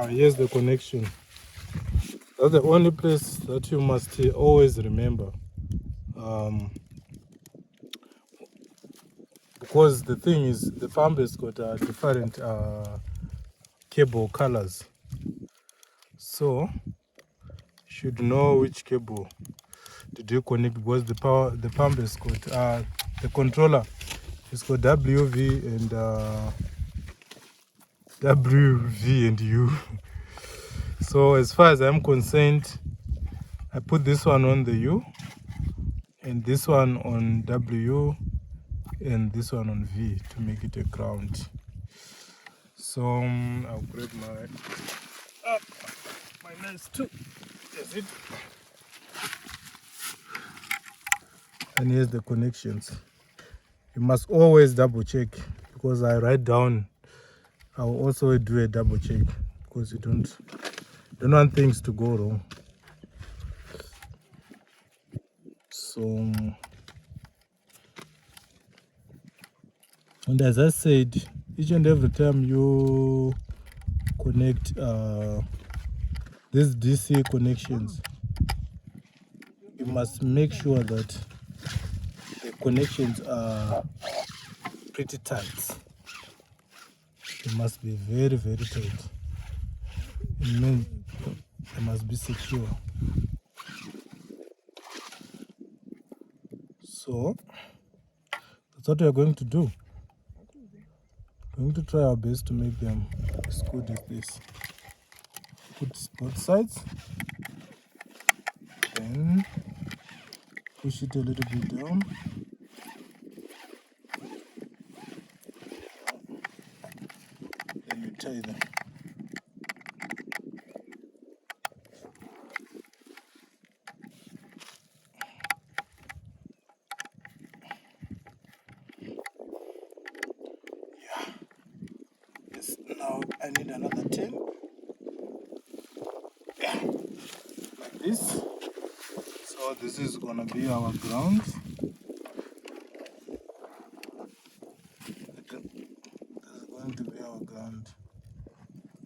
Here's the connection. That's the only place that you must always remember. Because the thing is, the pump has got different cable colors. So, you should know which cable did you connect, because the pump has got, the controller has got WV and WV and U. So as far as I'm concerned, I put this one on the U and this one on W and this one on V to make it a ground. So I'll grab my nice tool. That's it. And here's the connections. You must always double check, because I write down. I'll also do a double check, because you don't want things to go wrong. So, and as I said, each and every time you connect these DC connections, you must make sure that the connections are pretty tight. They must be very, very tight. It means they must be secure. So that's what we are going to do. We're going to try our best to make them as good as this. Put both sides, then push it a little bit down. Then you tie them. Yeah. Yes. Now I need another 10. Yeah. Like this. So this is gonna be our ground. This is going to be our ground.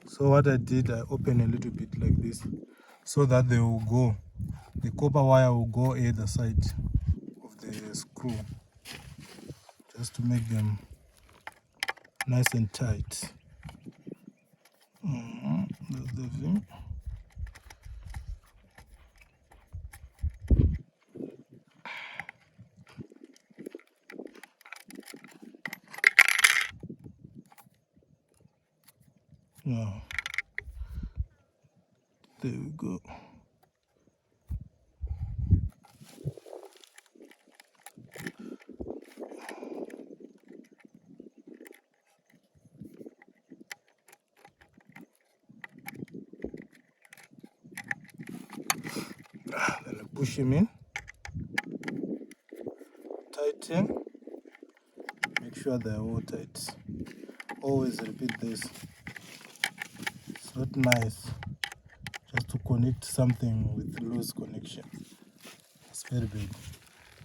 So what I did, I opened a little bit like this, so that they will go. The copper wire will go either side of the screw, just to make them nice and tight. That's the thing. Now, there we go. Then I push him in, tighten, make sure they are all tight. Always repeat this. It's not nice just to connect something with loose connection. It's very bad.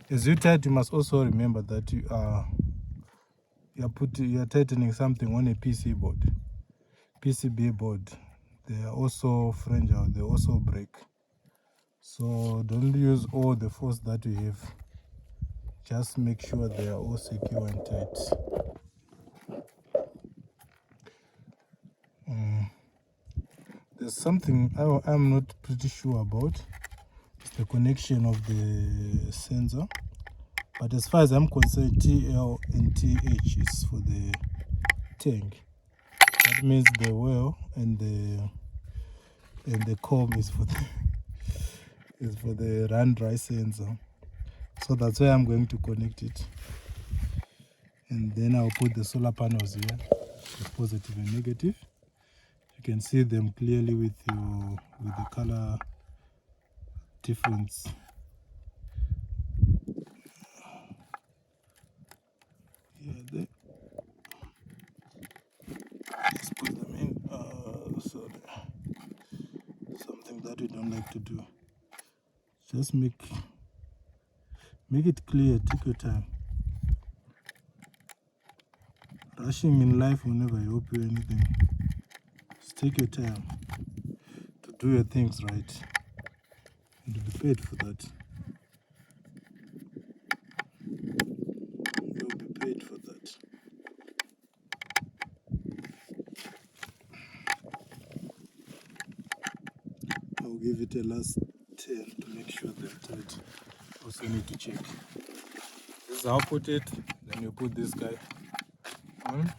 As you tighten, you must also remember that you are tightening something on a PCB board. They are also fragile, they also break. So don't use all the force that you have. Just make sure they are all secure and tight. There's something I'm not pretty sure about. It's the connection of the sensor. But as far as I'm concerned, TL and TH is for the tank. That means the well and the comb is for the run dry sensor. So that's where I'm going to connect it. And then I'll put the solar panels here, the positive and negative. You can see them clearly with the color difference. Yeah, there. Let's put them in. Sorry, something that we don't like to do. Just make it clear. Take your time. Rushing in life will never help you anything. Just take your time to do your things right and to be paid for that. You'll be paid for that. I'll give it a last 10 to make sure that it also need to check. This is how I put it. Then you put this guy on.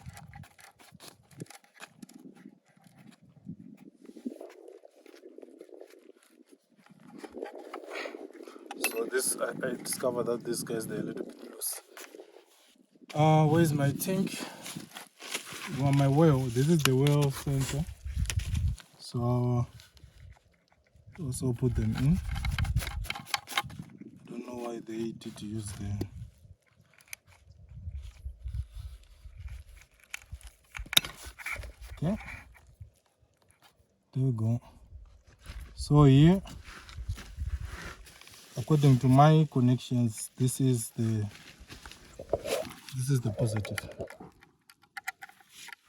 So this, I discovered that these guys, they're a little bit loose. Where's my tank? Well, my well. This is the well center. So also put them in. Don't know why they did use the. Okay. There we go. So here, according to my connections, this is the positive.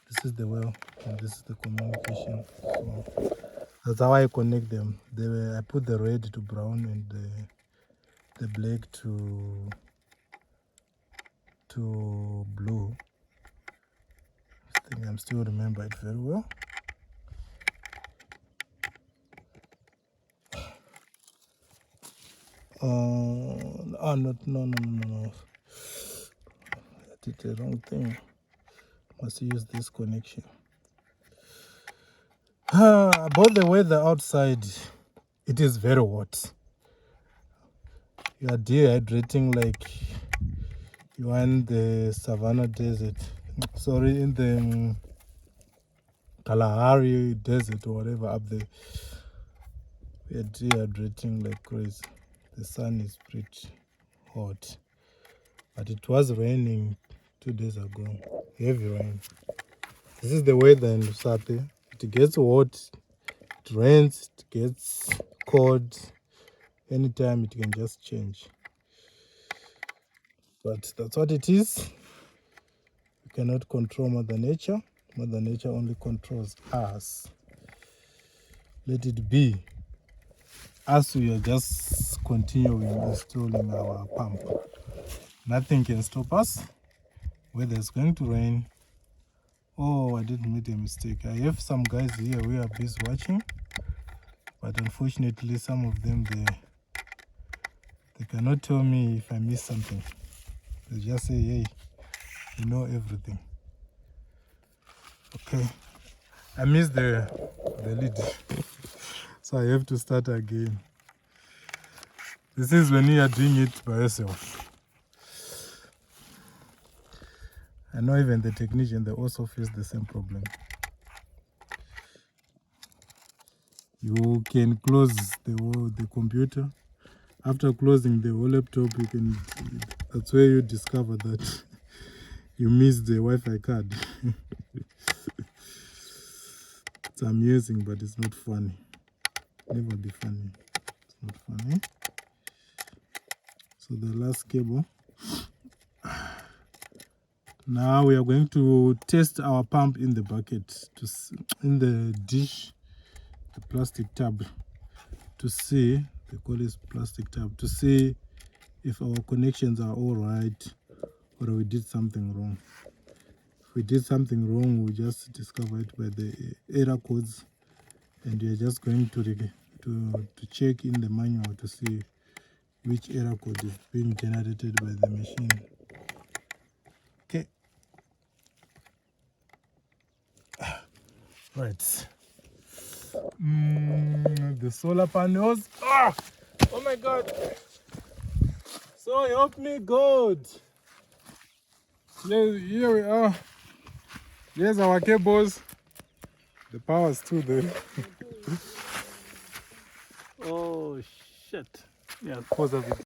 This is the well, and this is the communication. So that's how I connect them. I put the red to brown and the black to blue. I think I'm still remember it very well. No. I did the wrong thing. Must use this connection. About the weather outside, it is very hot. You are dehydrating like you are in the Savannah Desert. Sorry, in the Kalahari Desert or whatever up there. We are dehydrating like crazy. The sun is pretty hot. But it was raining 2 days ago. Heavy rain. This is the weather in Lusate. It gets hot, it rains, it gets cold. Anytime it can just change. But that's what it is. We cannot control Mother Nature. Mother Nature only controls us. Let it be. Us, we are just continuing installing our pump. Nothing can stop us. Whether it's going to rain. Oh, I did make a mistake. I have some guys here who are busy watching. But unfortunately, some of them, they cannot tell me if I miss something. They just say, hey, you know everything. Okay. I missed the lead. So I have to start again. This is when you are doing it by yourself. I know even the technician, they also face the same problem. You can close the computer. After closing the whole laptop, that's where you discover that you missed the Wi-Fi card. It's amusing, but it's not funny. Never be funny. It's not funny. So the last cable. Now we are going to test our pump in the bucket, in the dish, the plastic tub, to see, they call it plastic tub, to see if our connections are all right or we did something wrong. If we did something wrong, we'll just discover it by the error codes, and we are just going to check in the manual to see which error code is being generated by the machine. Okay. Right. The solar panels. Oh my God. So help me God. Here we are. Here's our cables. The power's still there. Oh shit. Yeah, pause of it.